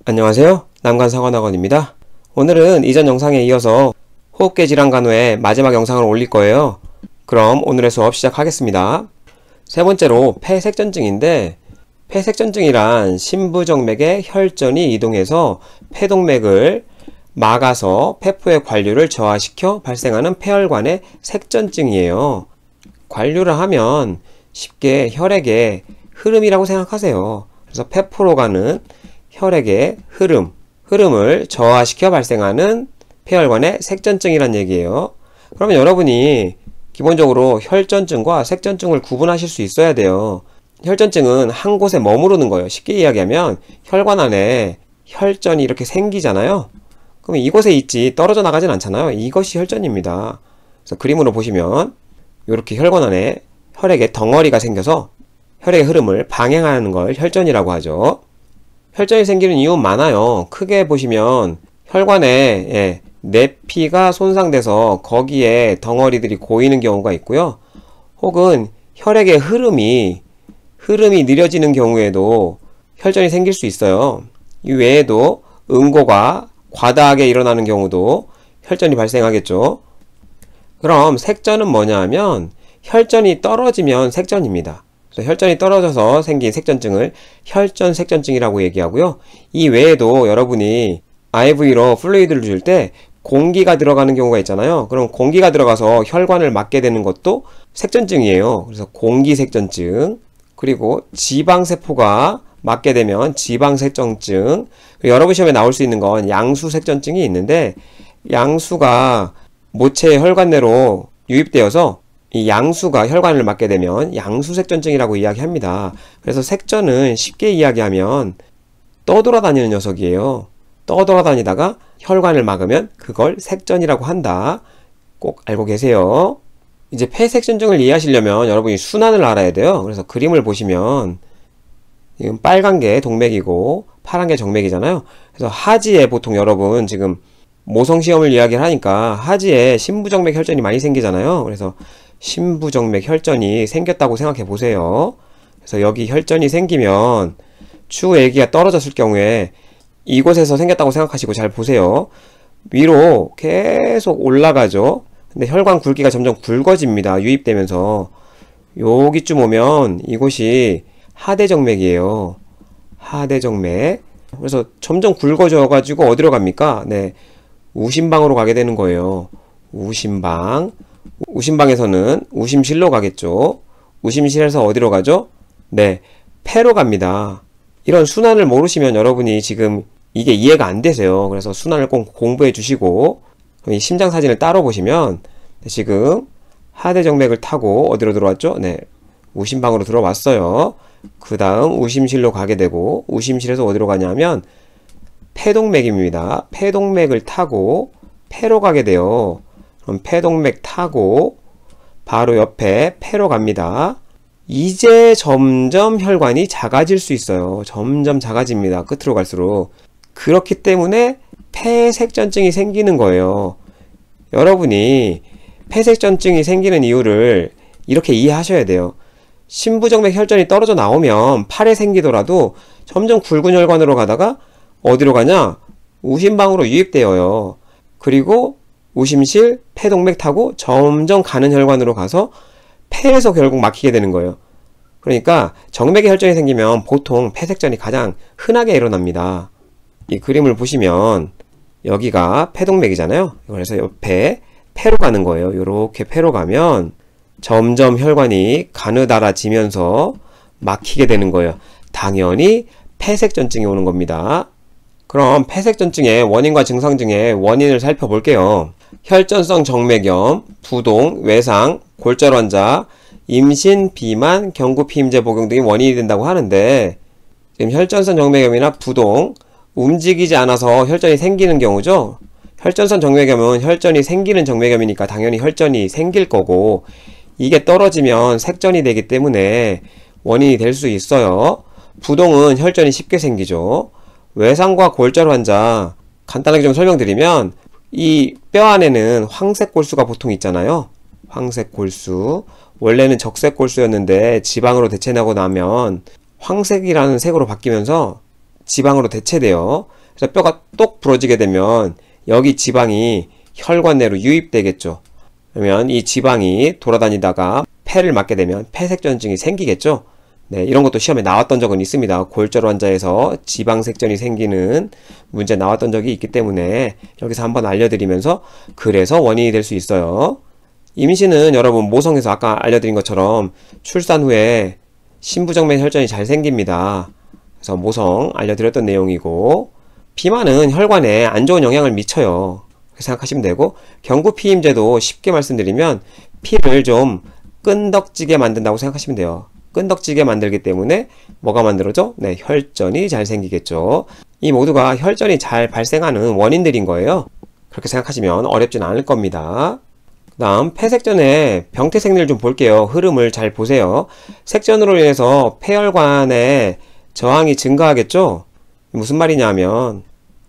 안녕하세요. 남간사관학원입니다. 오늘은 이전 영상에 이어서 호흡기 질환 간호의 마지막 영상을 올릴 거예요. 그럼 오늘의 수업 시작하겠습니다. 세 번째로 폐색전증인데, 폐색전증이란 심부정맥의 혈전이 이동해서 폐동맥을 막아서 폐포의 관류를 저하시켜 발생하는 폐혈관의 색전증이에요. 관류를 하면 쉽게 혈액의 흐름이라고 생각하세요. 그래서 폐포로 가는 혈액의 흐름을 저하시켜 발생하는 폐혈관의 색전증이란 얘기예요. 그러면 여러분이 기본적으로 혈전증과 색전증을 구분하실 수 있어야 돼요. 혈전증은 한 곳에 머무르는 거예요. 쉽게 이야기하면 혈관 안에 혈전이 이렇게 생기잖아요. 그럼 이곳에 있지 떨어져 나가진 않잖아요. 이것이 혈전입니다. 그래서 그림으로 보시면 이렇게 혈관 안에 혈액의 덩어리가 생겨서 혈액의 흐름을 방해하는 걸 혈전이라고 하죠. 혈전이 생기는 이유는 많아요. 크게 보시면 혈관에 내피가 손상돼서 거기에 덩어리들이 고이는 경우가 있고요. 혹은 혈액의 흐름이 느려지는 경우에도 혈전이 생길 수 있어요. 이 외에도 응고가 과다하게 일어나는 경우도 혈전이 발생하겠죠. 그럼 색전은 뭐냐 하면 혈전이 떨어지면 색전입니다. 그래서 혈전이 떨어져서 생긴 색전증을 혈전 색전증이라고 얘기하고요. 이 외에도 여러분이 IV로 플루이드를 줄 때 공기가 들어가는 경우가 있잖아요. 그럼 공기가 들어가서 혈관을 막게 되는 것도 색전증이에요. 그래서 공기색전증, 그리고 지방세포가 막게 되면 지방색전증, 여러분 시험에 나올 수 있는 건 양수색전증이 있는데, 양수가 모체의 혈관 내로 유입되어서 이 양수가 혈관을 막게 되면 양수색전증이라고 이야기합니다. 그래서 색전은 쉽게 이야기하면 떠돌아다니는 녀석이에요. 떠돌아다니다가 혈관을 막으면 그걸 색전이라고 한다. 꼭 알고 계세요. 이제 폐색전증을 이해하시려면 여러분이 순환을 알아야 돼요. 그래서 그림을 보시면 지금 빨간 게 동맥이고 파란 게 정맥이잖아요. 그래서 하지에 보통 여러분 지금 모성시험을 이야기를 하니까 하지에 심부정맥 혈전이 많이 생기잖아요. 그래서 심부정맥 혈전이 생겼다고 생각해 보세요. 그래서 여기 혈전이 생기면 추후 액기가 떨어졌을 경우에 이곳에서 생겼다고 생각하시고 잘 보세요. 위로 계속 올라가죠. 근데 혈관 굵기가 점점 굵어집니다. 유입되면서 여기쯤 오면 이곳이 하대정맥이에요. 하대정맥. 그래서 점점 굵어져 가지고 어디로 갑니까? 네, 우심방으로 가게 되는 거예요. 우심방에서는 우심실로 가겠죠. 우심실에서 어디로 가죠? 네, 폐로 갑니다. 이런 순환을 모르시면 여러분이 지금 이게 이해가 안 되세요. 그래서 순환을 꼭 공부해 주시고, 이 심장 사진을 따로 보시면 지금 하대정맥을 타고 어디로 들어왔죠? 네, 우심방으로 들어왔어요. 그 다음 우심실로 가게 되고, 우심실에서 어디로 가냐면 폐동맥입니다. 폐동맥을 타고 폐로 가게 돼요. 그럼 폐동맥 타고 바로 옆에 폐로 갑니다. 이제 점점 혈관이 작아질 수 있어요. 점점 작아집니다. 끝으로 갈수록. 그렇기 때문에 폐색전증이 생기는 거예요. 여러분이 폐색전증이 생기는 이유를 이렇게 이해하셔야 돼요. 심부정맥 혈전이 떨어져 나오면 팔에 생기더라도 점점 굵은 혈관으로 가다가 어디로 가냐? 우심방으로 유입되어요. 그리고 우심실, 폐동맥 타고 점점 가는 혈관으로 가서 폐에서 결국 막히게 되는 거예요. 그러니까 정맥의 혈전이 생기면 보통 폐색전이 가장 흔하게 일어납니다. 이 그림을 보시면 여기가 폐동맥이잖아요. 그래서 옆에 폐로 가는 거예요. 이렇게 폐로 가면 점점 혈관이 가느다라지면서 막히게 되는 거예요. 당연히 폐색전증이 오는 겁니다. 그럼 폐색전증의 원인과 증상 중에 원인을 살펴볼게요. 혈전성 정맥염, 부동, 외상, 골절 환자, 임신, 비만, 경구 피임제 복용 등이 원인이 된다고 하는데, 지금 혈전성 정맥염이나 부동, 움직이지 않아서 혈전이 생기는 경우죠. 혈전성 정맥염은 혈전이 생기는 정맥염이니까 당연히 혈전이 생길 거고, 이게 떨어지면 색전이 되기 때문에 원인이 될 수 있어요. 부동은 혈전이 쉽게 생기죠. 외상과 골절 환자, 간단하게 좀 설명드리면 이 뼈 안에는 황색 골수가 보통 있잖아요. 황색 골수. 원래는 적색 골수였는데 지방으로 대체하고 나면 황색이라는 색으로 바뀌면서 지방으로 대체돼요. 그래서 뼈가 똑 부러지게 되면 여기 지방이 혈관 내로 유입되겠죠. 그러면 이 지방이 돌아다니다가 폐를 맞게 되면 폐색전증이 생기겠죠. 네, 이런 것도 시험에 나왔던 적은 있습니다. 골절 환자에서 지방색전이 생기는 문제 나왔던 적이 있기 때문에 여기서 한번 알려드리면서 그래서 원인이 될 수 있어요. 임신은 여러분 모성에서 아까 알려드린 것처럼 출산 후에 신부정맥 혈전이 잘 생깁니다. 그래서 모성 알려드렸던 내용이고, 비만은 혈관에 안 좋은 영향을 미쳐요. 그렇게 생각하시면 되고, 경구피임제도 쉽게 말씀드리면 피를 좀 끈덕지게 만든다고 생각하시면 돼요. 끈덕지게 만들기 때문에 뭐가 만들어져? 네, 혈전이 잘 생기겠죠. 이 모두가 혈전이 잘 발생하는 원인들인 거예요. 그렇게 생각하시면 어렵진 않을 겁니다. 그 다음 폐색전의 병태생리를 좀 볼게요. 흐름을 잘 보세요. 색전으로 인해서 폐혈관에 저항이 증가하겠죠. 무슨 말이냐면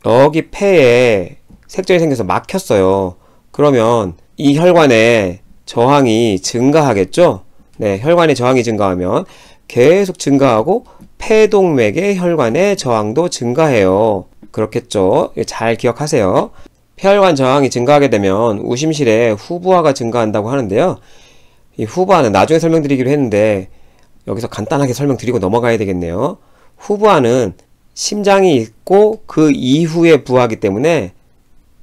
여기 폐에 색전이 생겨서 막혔어요. 그러면 이 혈관에 저항이 증가하겠죠. 네, 혈관의 저항이 증가하면 계속 증가하고 폐동맥의 혈관의 저항도 증가해요. 그렇겠죠. 잘 기억하세요. 폐혈관 저항이 증가하게 되면 우심실에 후부하가 증가한다고 하는데요. 이 후부하는 나중에 설명드리기로 했는데 여기서 간단하게 설명드리고 넘어가야 되겠네요. 후부하는 심장이 있고 그 이후에 부하기 때문에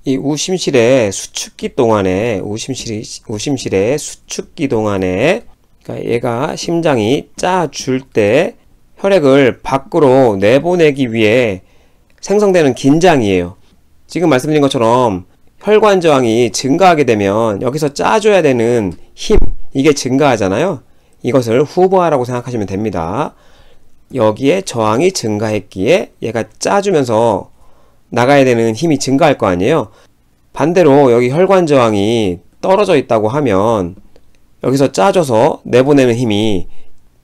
이 우심실의 수축기 동안에 우심실의 수축기 동안에, 그러니까 얘가 심장이 짜줄 때 혈액을 밖으로 내보내기 위해 생성되는 긴장이에요. 지금 말씀드린 것처럼 혈관 저항이 증가하게 되면 여기서 짜줘야 되는 힘, 이게 증가하잖아요. 이것을 후부하라고 생각하시면 됩니다. 여기에 저항이 증가했기에 얘가 짜주면서 나가야 되는 힘이 증가할 거 아니에요. 반대로 여기 혈관 저항이 떨어져 있다고 하면 여기서 짜줘서 내보내는 힘이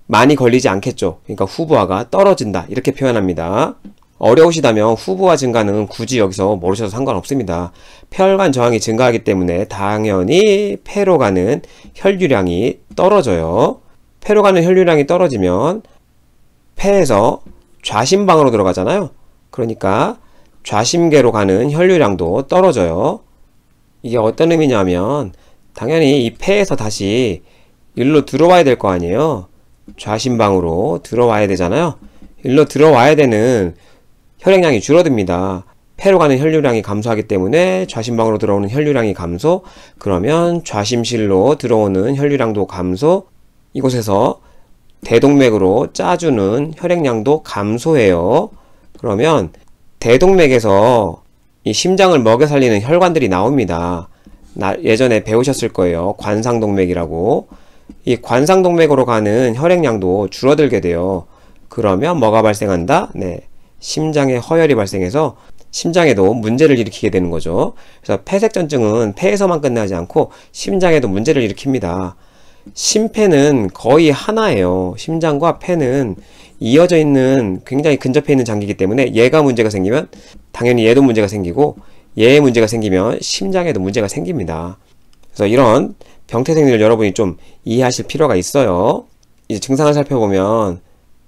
많이 걸리지 않겠죠. 그러니까 후부하가 떨어진다, 이렇게 표현합니다. 어려우시다면 후부하 증가는 굳이 여기서 모르셔도 상관없습니다. 폐혈관 저항이 증가하기 때문에 당연히 폐로 가는 혈류량이 떨어져요. 폐로 가는 혈류량이 떨어지면 폐에서 좌심방으로 들어가잖아요. 그러니까 좌심계로 가는 혈류량도 떨어져요. 이게 어떤 의미냐면 당연히 이 폐에서 다시 일로 들어와야 될 거 아니에요. 좌심방으로 들어와야 되잖아요. 일로 들어와야 되는 혈액량이 줄어듭니다. 폐로 가는 혈류량이 감소하기 때문에 좌심방으로 들어오는 혈류량이 감소, 그러면 좌심실로 들어오는 혈류량도 감소, 이곳에서 대동맥으로 짜주는 혈액량도 감소해요. 그러면 대동맥에서 이 심장을 먹여 살리는 혈관들이 나옵니다. 예전에 배우셨을 거예요. 관상동맥이라고. 이 관상동맥으로 가는 혈액량도 줄어들게 돼요. 그러면 뭐가 발생한다? 네, 심장에 허혈이 발생해서 심장에도 문제를 일으키게 되는 거죠. 그래서 폐색전증은 폐에서만 끝나지 않고 심장에도 문제를 일으킵니다. 심폐는 거의 하나예요. 심장과 폐는 이어져 있는, 굉장히 근접해 있는 장기이기 때문에 얘가 문제가 생기면 당연히 얘도 문제가 생기고, 얘의 문제가 생기면 심장에도 문제가 생깁니다. 그래서 이런 병태생리를 여러분이 좀 이해하실 필요가 있어요. 이제 증상을 살펴보면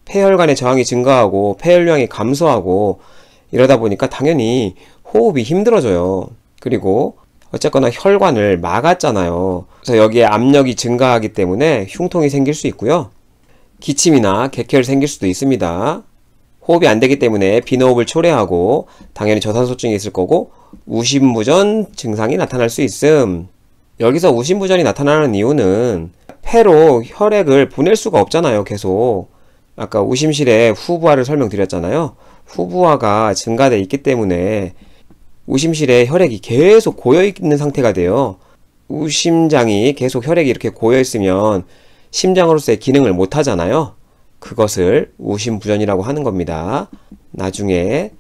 폐혈관의 저항이 증가하고 폐혈량이 감소하고 이러다 보니까 당연히 호흡이 힘들어져요. 그리고 어쨌거나 혈관을 막았잖아요. 그래서 여기에 압력이 증가하기 때문에 흉통이 생길 수 있고요. 기침이나 객혈이 생길 수도 있습니다. 호흡이 안 되기 때문에 비호흡을 초래하고 당연히 저산소증이 있을 거고 우심부전 증상이 나타날 수 있음. 여기서 우심부전이 나타나는 이유는 폐로 혈액을 보낼 수가 없잖아요. 계속. 아까 우심실에 후부하를 설명드렸잖아요. 후부하가 증가되어 있기 때문에 우심실에 혈액이 계속 고여있는 상태가 돼요. 우심장이 계속 혈액이 이렇게 고여있으면 심장으로서의 기능을 못하잖아요. 그것을 우심부전이라고 하는 겁니다. 나중에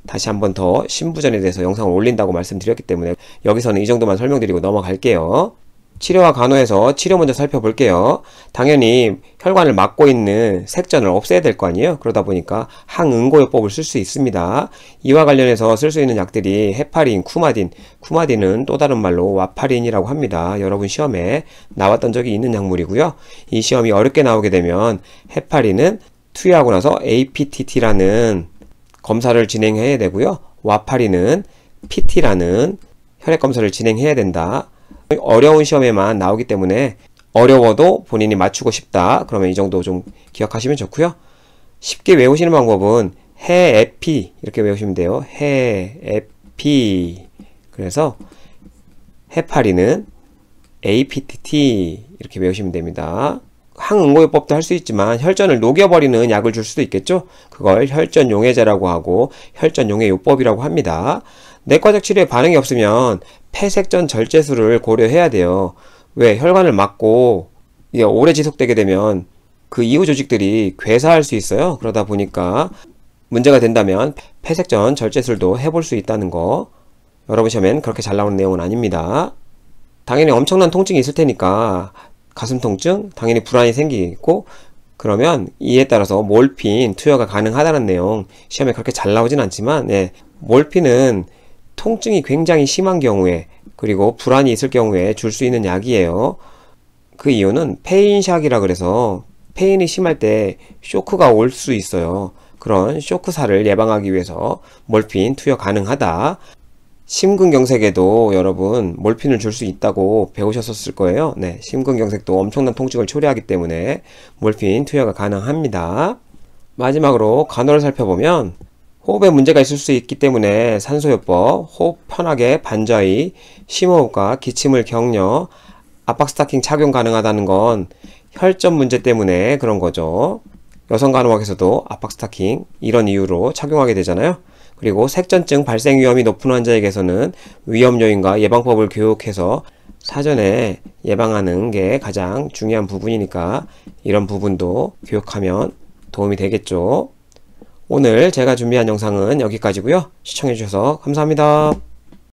다시 한번 더 심부전에 대해서 영상을 올린다고 말씀드렸기 때문에 여기서는 이 정도만 설명드리고 넘어갈게요. 치료와 간호에서 치료 먼저 살펴볼게요. 당연히 혈관을 막고 있는 색전을 없애야 될 거 아니에요. 그러다 보니까 항응고요법을 쓸 수 있습니다. 이와 관련해서 쓸 수 있는 약들이 헤파린, 쿠마딘, 쿠마딘은 또 다른 말로 와파린이라고 합니다. 여러분 시험에 나왔던 적이 있는 약물이고요. 이 시험이 어렵게 나오게 되면 헤파린은 투여하고 나서 APTT라는 검사를 진행해야 되고요. 와파리는 PT라는 혈액 검사를 진행해야 된다. 어려운 시험에만 나오기 때문에 어려워도 본인이 맞추고 싶다. 그러면 이 정도 좀 기억하시면 좋고요. 쉽게 외우시는 방법은 해에피 이렇게 외우시면 돼요. 해에피. 그래서 해파리는 APTT 이렇게 외우시면 됩니다. 항응고요법도 할 수 있지만 혈전을 녹여버리는 약을 줄 수도 있겠죠. 그걸 혈전용해제라고 하고 혈전용해요법이라고 합니다. 내과적 치료에 반응이 없으면 폐색전 절제술을 고려해야 돼요. 왜? 혈관을 막고 이게 오래 지속되게 되면 그 이후 조직들이 괴사할 수 있어요. 그러다 보니까 문제가 된다면 폐색전 절제술도 해볼 수 있다는 거. 여러분 시험엔 그렇게 잘 나오는 내용은 아닙니다. 당연히 엄청난 통증이 있을 테니까 가슴 통증, 당연히 불안이 생기고 그러면 이에 따라서 몰핀 투여가 가능하다는 내용. 시험에 그렇게 잘 나오진 않지만 몰핀은 통증이 굉장히 심한 경우에 그리고 불안이 있을 경우에 줄 수 있는 약이에요. 그 이유는 페인샥이라 그래서 페인이 심할 때 쇼크가 올 수 있어요. 그런 쇼크사를 예방하기 위해서 몰핀 투여 가능하다. 심근경색에도 여러분 몰핀을 줄 수 있다고 배우셨을 거예요. 네, 심근경색도 엄청난 통증을 초래하기 때문에 몰핀 투여가 가능합니다. 마지막으로 간호를 살펴보면 호흡에 문제가 있을 수 있기 때문에 산소요법, 호흡 편하게 반자의, 심호흡과 기침을 격려, 압박 스타킹 착용 가능하다는 건 혈전 문제 때문에 그런 거죠. 여성 간호학에서도 압박 스타킹 이런 이유로 착용하게 되잖아요. 그리고 색전증 발생 위험이 높은 환자에게서는 위험 요인과 예방법을 교육해서 사전에 예방하는 게 가장 중요한 부분이니까 이런 부분도 교육하면 도움이 되겠죠. 오늘 제가 준비한 영상은 여기까지고요. 시청해주셔서 감사합니다.